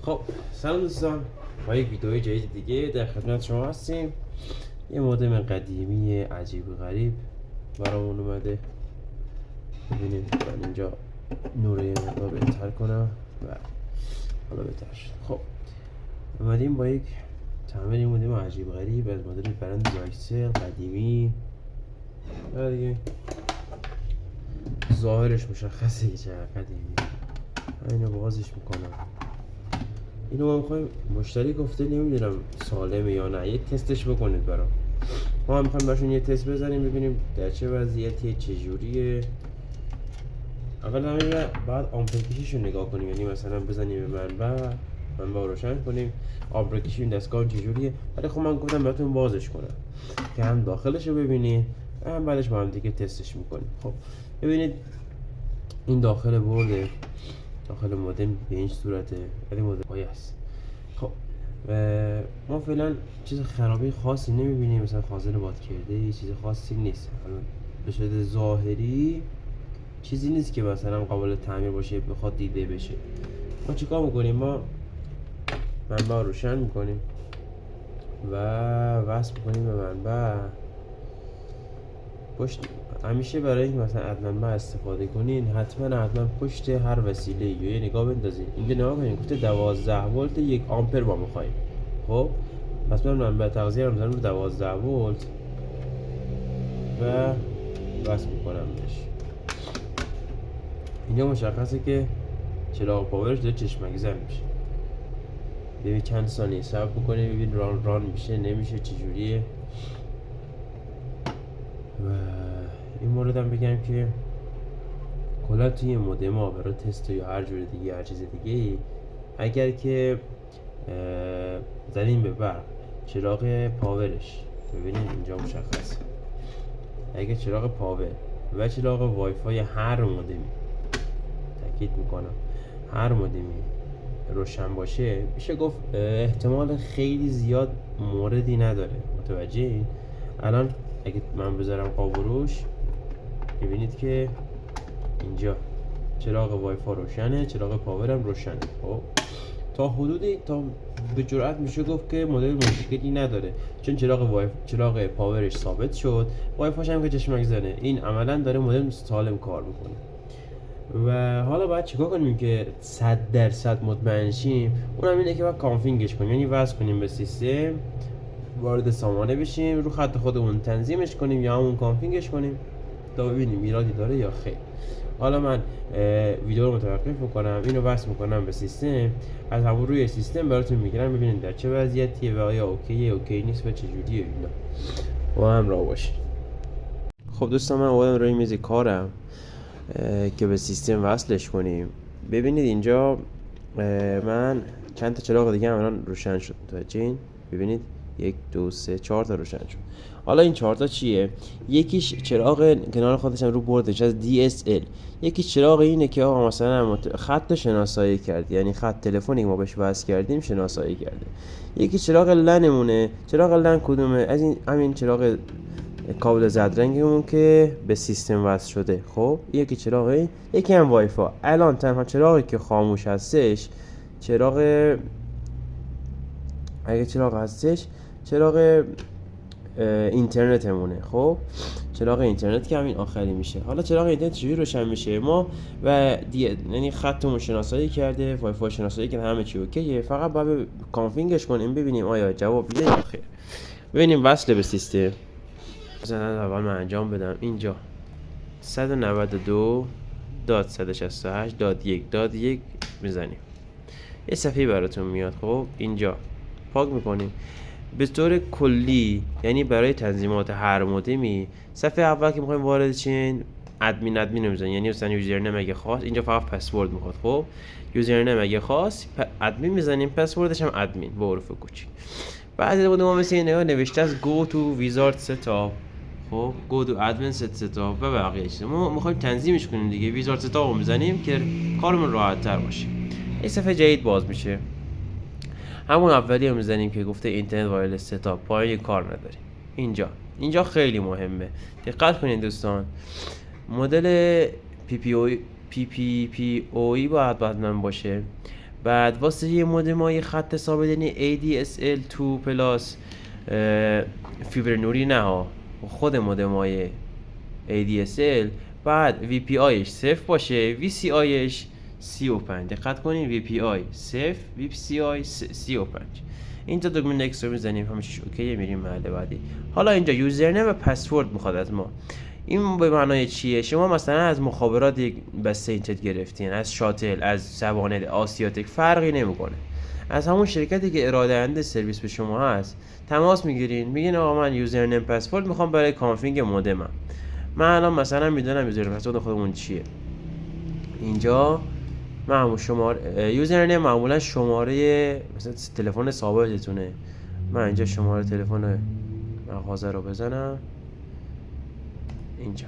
خب سلام دوستان، با یک ویدیوی جدید دیگه در خدمت شما هستیم. یه مودم قدیمی عجیب و غریب برامون اومده. ببینید من اینجا نور یه مقدار بهتر کنم و حالا بهتر شد. خب اومدیم با یک تعمیر مودم عجیب و غریب از مدل برند یایسل قدیمی و دیگه ظاهرش مشخصه که چقدر قدیمی. اینو بازش میکنم. اینو ما میخوایم، مشتری گفته نمیدونم سالمه یا نه، یک تستش بکنید برام. ما هم میخوایم براشون یه تست بزنیم ببینیم در چه وضعیتیه، چه جوریه. اول همین بعد آمپر کشیشو نگاه کنیم، یعنی مثلا بزنیم به منبع روشن کنیم، آمپر کشی این دستگاه چه جوریه. ولی خب من گفتم براتون بازش کنم که هم داخلش رو ببینید هم بعدش با هم دیگه تستش میکنیم. خب ببینید این داخل برده، داخل مودم به این صورته، ولی مودم است. خب ما فعلا چیز خرابی خاصی نمیبینیم، مثلا خازن باد کرده چیز خاصی نیست. به صورت ظاهری چیزی نیست که مثلا قابل تعمیر باشه بخواد دیده بشه. ما چیکار میکنیم؟ ما منبع روشن میکنیم و وصل میکنیم به منبع. پشت همیشه برای اینکه مثلا از منبع استفاده کنین حتما پشت هر وسیله یه نگاه بندازین. اینجا نگاه کنین گفته 12 ولت 1 آمپر ما میخوایم. خب پس من منبع تغذیه رو میذارم رو 12 ولت و وصل میکنم بهش. اینجا مشخصه که چراغ پاورش داره چشمک زن میشه. ببین چند ثانیه صبر بکنه ببین ران میشه نمیشه چجوریه. و این مورد هم بگم که کلا توی مودم ها برای تست یا هر جور دیگه هر چیز دیگه اگر که زدیم به برق چراغ پاورش، ببینید اینجا مشخصه، اگه چراغ پاور و چراغ وای فای هر مودمی، تاکید میکنم هر مودمی روشن باشه، میشه گفت احتمال خیلی زیاد موردی نداره. متوجه این؟ الان اگه من بذارم قابروش میبینید که اینجا چراغ وای فای روشنه، چراغ پاور هم روشنه. خب تا حدودی تا به جرئت میشه گفت که مدل مشکلی نداره، چون چراغ پاورش ثابت شد، وای فایش هم که چشمک زنه. این عملا داره مدل سالم کار میکنه. و حالا باید چیکار کنیم که 100% مطمئن شیم؟ اونم اینه که باید کانفیگش کنیم، یعنی وصل کنیم به سیستم، وارد سامانه بشیم، رو خط خودمون تنظیمش کنیم یا همون کانفیگش کنیم تا ببینیم ایرادی داره یا خیر. حالا من ویدیو رو متوقف میکنم، اینو وصل میکنم به سیستم، از همون روی سیستم براتون میگیرم ببینید در چه وضعیتیه و آیا اوکی نیست و چه جوریه. اینا با هم راه باشید. خب دوستان، من اومدم روی میز کارم که به سیستم وصلش کنیم. ببینید اینجا من چند تا چراغ دیگه هم الان روشن شد. متوجهین؟ ببینید 1 2 3 4 تا روشن شد. حالا این 4 تا چیه؟ یکیش چراغ کنار خودش هم رو بردش از DSL. یکیش چراغ اینه که آقا مثلا خط شناسایی کرد، یعنی خط تلفنی که ما بهش وصل کردیم شناسایی کرده. یکی چراغ لنمونه. چراغ لن کدومه؟ از این همین چراغ کابل زرد رنگمون که به سیستم وصل شده. خب یکی چراغ، یکی هم وای فای. الان تنها چراغی که خاموش هستش اگه چراغ هستش چراغ اینترنتمونه. خب چراغ اینترنت که همین آخری میشه. حالا چراغ اینترنت چجوری روشن میشه؟ ما و یعنی خطمون شناسایی کرده، وای فای شناسایی کرده، همه چی اوکیه، فقط باید کانفیگش کنیم ببینیم آیا جواب میده یا خیر. ببینیم وصل به سیستم. مثلا اول من انجام بدم. اینجا 192.168.1.1 میزنیم، یه صفحه براتون میاد. خب اینجا پاک میکنیم. به طور کلی یعنی برای تنظیمات هر مودمی صفحه اول که میخوایم وارد چین ادمین میزنیم، یعنی مثلا یوزرنیم اگه خواست، اینجا فقط پسورد میخواد. خب یوزرنیم اگه خواست ادمین میزنیم، پسوردش هم ادمین با حروف کوچیک. بعد از ما مثل این نوشته از go to wizard setup، خب go to admin setup و بقیه چیزا. ما میخوایم تنظیمش کنیم دیگه، ویزارد setup رو میزنیم که کارمون راحت تر باشه. این صفحه جدید باز میشه. همون اولی رو میزنیم که گفته اینترنت وایرلس ستاپ، پایین کار نداریم. اینجا خیلی مهمه، دقت کنین دوستان. مدل PPPoE باید من باشه. بعد واسه یه مودم های خط ثابت یعنی ADSL 2 پلاس فیبر نوری نه ها، خود مودم های ADSL بعد VPIش 0 باشه، VCIش 35. دقت کنین VPI 0 VCI 35. اینجا دکمه نکست رو میزنیم، همه چیز اوکیه، میریم محل بعدی. حالا اینجا یوزرنیم و پسورد میخواد از ما. این به معنای چیه؟ شما مثلا از مخابرات یک بسته اینترنت گرفتین، از شاتل، از سوانل، آسیاتک، فرقی نمیکنه، از همون شرکتی که ارائه دهنده سرویس به شما هست تماس میگیرین، میگین آقا من یوزرنیم پسورد میخوام برای کانفیگ مودمم. من الان مثلا میدونم یوزرنیم پسورد خودمون چیه. اینجا من همون شماره یوزرنیم معمولا شماره مثلا تلفن ثابتتونه. من اینجا شماره تلفن مغازه رو بزنم اینجا،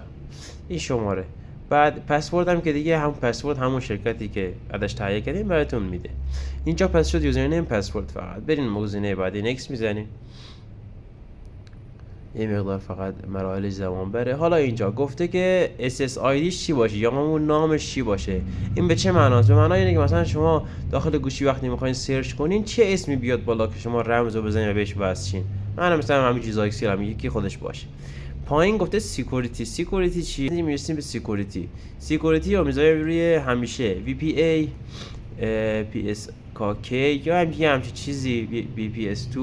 این شماره. بعد پسورد هم که دیگه هم پسورد همون شرکتی که ازش تهیه کردیم براتون میده. اینجا پس شد یوزرنیم پسورد. فقط برین گزینه بعدی نکست میزنین، یه مقدار فقط مراحل زمان بره. حالا اینجا گفته که SSIDش چی باشه یا همون نامش چی باشه. این به چه معناست؟ به معنای اینه که مثلا شما داخل گوشی وقتی میخواین سرچ کنین چه اسمی بیاد بالا که شما رمزو بزنین و بهش وصل شین. من مثلا همین چیزا اکسل هم یکی خودش باشه. پایین گفته سیکوریتی چیه؟ میرسیم به سیکوریتی رو میذاریم روی همیشه VPA PSKK یا همچین چیزی BPS2.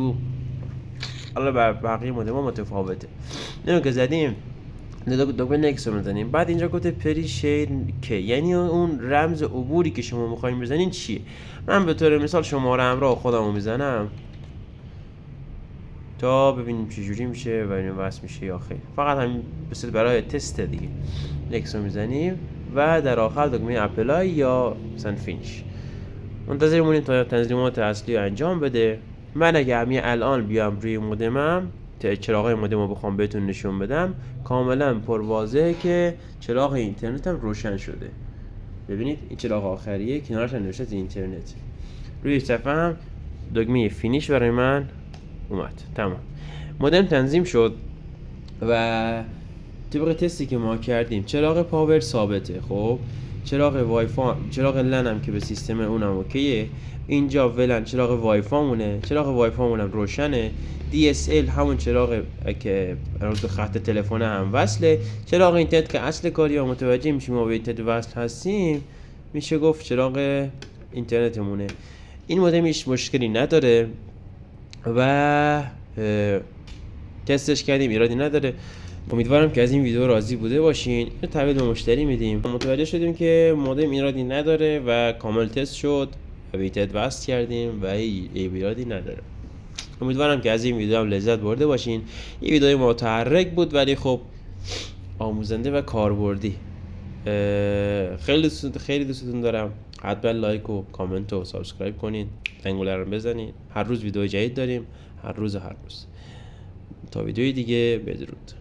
حالا بقیه مودم متفاوته. اینو که زدیم دکمه نکست رو میزنیم. بعد اینجا گفته پریشین که یعنی اون رمز عبوری که شما میخواین بزنین چیه. من به طور مثال شماره همراه خودمو میزنم تا ببینیم چجوری میشه و اینو وصل میشه یا خیر. فقط همین بس برای تست دیگه. نکست رو میزنیم و در آخر دکمه اپلای یا مثلا فینیش. منتظر مونیم تا تنظیمات اصلی انجام بده. من اگه همین الان بیام روی مودمم چراغ مودم رو بخوام بهتون نشون بدم، کاملا پر واضحه که چراغ اینترنتم روشن شده. ببینید این چراغ آخریه، کنارش نوشته اینترنت. روی صفحه هم دکمه فینیش برای من اومد. تمام، مودم تنظیم شد و طبق تستی که ما کردیم چراغ پاور ثابته. خب چراغ وای فای، چراغ لن هم که به سیستم اونم اوکیه. اینجا ولن چراغ وای فامونه، چراغ وای فامونم روشنه. DSL همون چراغ که روز خط تلفن هم وصله. چراغ اینترنت که اصل کاری ها متوجه میشیم ما به اینترنت وصل هستیم، میشه گفت چراغ اینترنتمونه. این مودم هیچ مشکلی نداره و تستش کردیم، ایرادی نداره. امیدوارم که از این ویدیو راضی بوده باشین. اینو تحویل به مشتری میدیم. متوجه شدیم که مودم ایرادی نداره و کامل تست شد و به اینترنت وصل کردیم و ایرادی نداره. امیدوارم که از این ویدیو هم لذت برده باشین. این ویدیو متحرک بود ولی خب آموزنده و کاربردی. خیلی دوستتون دارم. حتما لایک و کامنت و سابسکرایب کنین، زنگوله رو بزنین. هر روز ویدیو جدید داریم، هر روز. تا ویدیوی دیگه، بدرود.